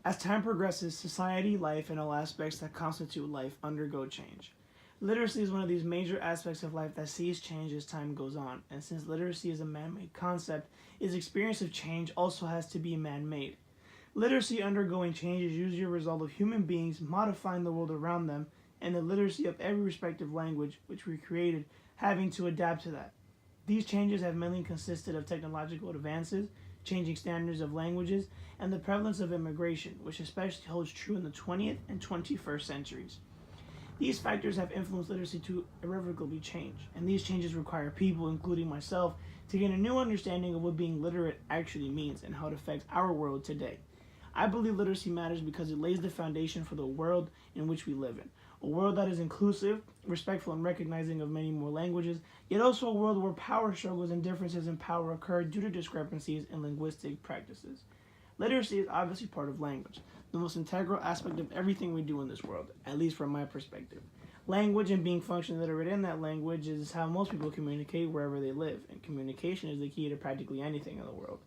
As time progresses, society, life, and all aspects that constitute life undergo change. Literacy is one of these major aspects of life that sees change as time goes on, and since literacy is a man made concept, its experience of change also has to be man made. Literacy undergoing change is usually a result of human beings modifying the world around them, and the literacy of every respective language which we created having to adapt to that. These changes have mainly consisted of technological advances, changing standards of languages, and the prevalence of immigration, which especially holds true in the 20th and 21st centuries. These factors have influenced literacy to irrevocably change, and these changes require people, including myself, to gain a new understanding of what being literate actually means and how it affects our world today. I believe literacy matters because it lays the foundation for the world in which we live in. A world that is inclusive, respectful, and recognizing of many more languages, yet also a world where power struggles and differences in power occur due to discrepancies in linguistic practices. Literacy is obviously part of language, the most integral aspect of everything we do in this world, at least from my perspective. Language and being functionally literate in that language is how most people communicate wherever they live, and communication is the key to practically anything in the world.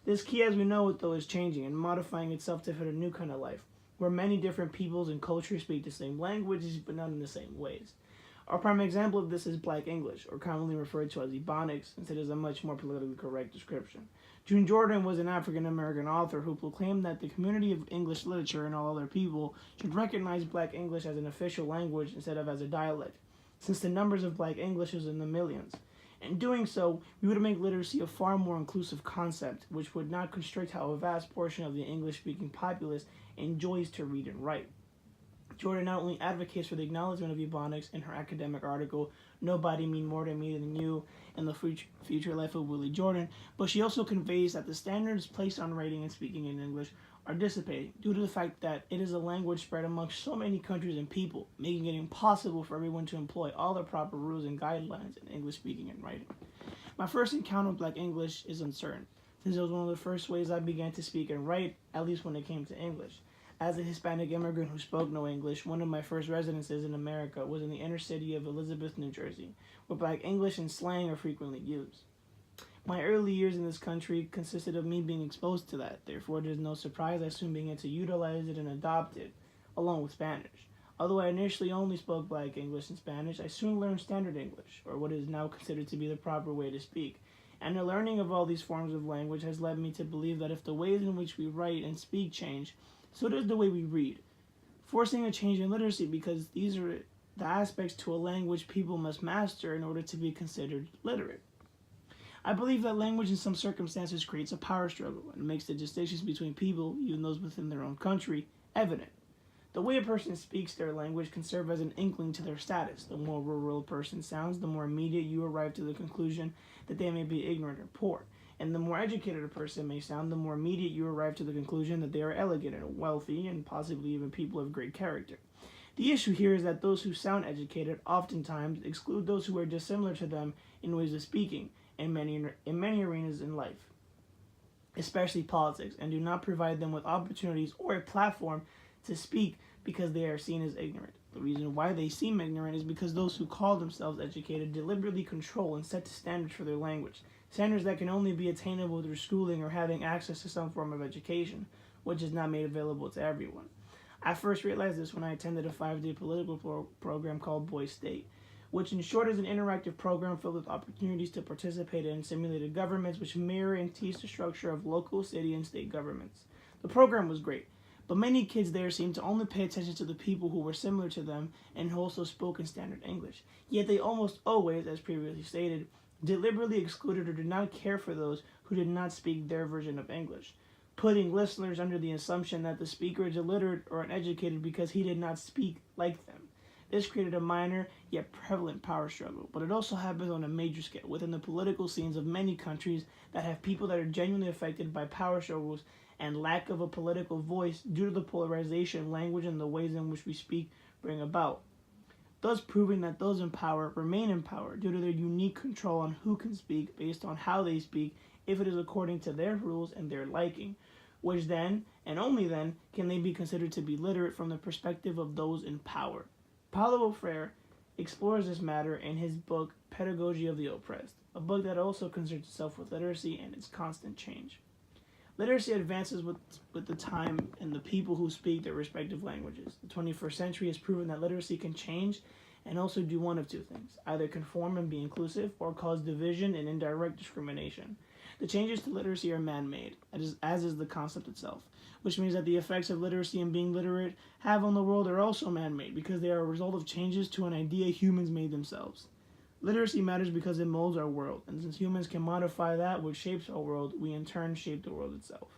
This key, as we know it, though, is changing and modifying itself to fit a new kind of life, where many different peoples and cultures speak the same languages but not in the same ways. Our prime example of this is Black English, or commonly referred to as Ebonics, since it is a much more politically correct description. June Jordan was an African American author who proclaimed that the community of English literature and all other people should recognize Black English as an official language instead of as a dialect, since the numbers of Black English is in the millions. In doing so, we would make literacy a far more inclusive concept, which would not constrict how a vast portion of the English-speaking populace enjoys to read and write. Jordan not only advocates for the acknowledgement of Ebonics in her academic article, Nobody Mean More to Me Than You in the Future Life of Willie Jordan, but she also conveys that the standards placed on writing and speaking in English are dissipating due to the fact that it is a language spread amongst so many countries and people, making it impossible for everyone to employ all the proper rules and guidelines in English speaking and writing. My first encounter with Black English is uncertain, since it was one of the first ways I began to speak and write, at least when it came to English. As a Hispanic immigrant who spoke no English, one of my first residences in America was in the inner city of Elizabeth, New Jersey, where Black English and slang are frequently used. My early years in this country consisted of me being exposed to that, therefore it is no surprise I soon began to utilize it and adopt it, along with Spanish. Although I initially only spoke Black English and Spanish, I soon learned Standard English, or what is now considered to be the proper way to speak. And the learning of all these forms of language has led me to believe that if the ways in which we write and speak change, so does the way we read, forcing a change in literacy because these are the aspects to a language people must master in order to be considered literate. I believe that language in some circumstances creates a power struggle and makes the distinctions between people, even those within their own country, evident. The way a person speaks their language can serve as an inkling to their status. The more rural a person sounds, the more immediate you arrive to the conclusion that they may be ignorant or poor. And the more educated a person may sound, the more immediate you arrive to the conclusion that they are elegant and wealthy and possibly even people of great character. The issue here is that those who sound educated oftentimes exclude those who are dissimilar to them in ways of speaking in many arenas in life, especially politics, and do not provide them with opportunities or a platform to speak because they are seen as ignorant. The reason why they seem ignorant is because those who call themselves educated deliberately control and set standards for their language, standards that can only be attainable through schooling or having access to some form of education, which is not made available to everyone. I first realized this when I attended a 5-day political program called Boy State, which in short is an interactive program filled with opportunities to participate in simulated governments which mirror and teach the structure of local, city, and state governments. The program was great, but many kids there seemed to only pay attention to the people who were similar to them and who also spoke in standard English. Yet they almost always, as previously stated, deliberately excluded or did not care for those who did not speak their version of English, putting listeners under the assumption that the speaker is illiterate or uneducated because he did not speak like them. This created a minor yet prevalent power struggle, but it also happens on a major scale within the political scenes of many countries that have people that are genuinely affected by power struggles and lack of a political voice due to the polarization language and the ways in which we speak bring about, thus proving that those in power remain in power due to their unique control on who can speak based on how they speak if it is according to their rules and their liking, which then, and only then, can they be considered to be literate from the perspective of those in power. Paulo Freire explores this matter in his book Pedagogy of the Oppressed, a book that also concerns itself with literacy and its constant change. Literacy advances with the time and the people who speak their respective languages. The 21st century has proven that literacy can change and also do one of two things: either conform and be inclusive, or cause division and indirect discrimination. The changes to literacy are man made, as is the concept itself, which means that the effects of literacy and being literate have on the world are also man made because they are a result of changes to an idea humans made themselves. Literacy matters because it molds our world, and since humans can modify that which shapes our world, we in turn shape the world itself.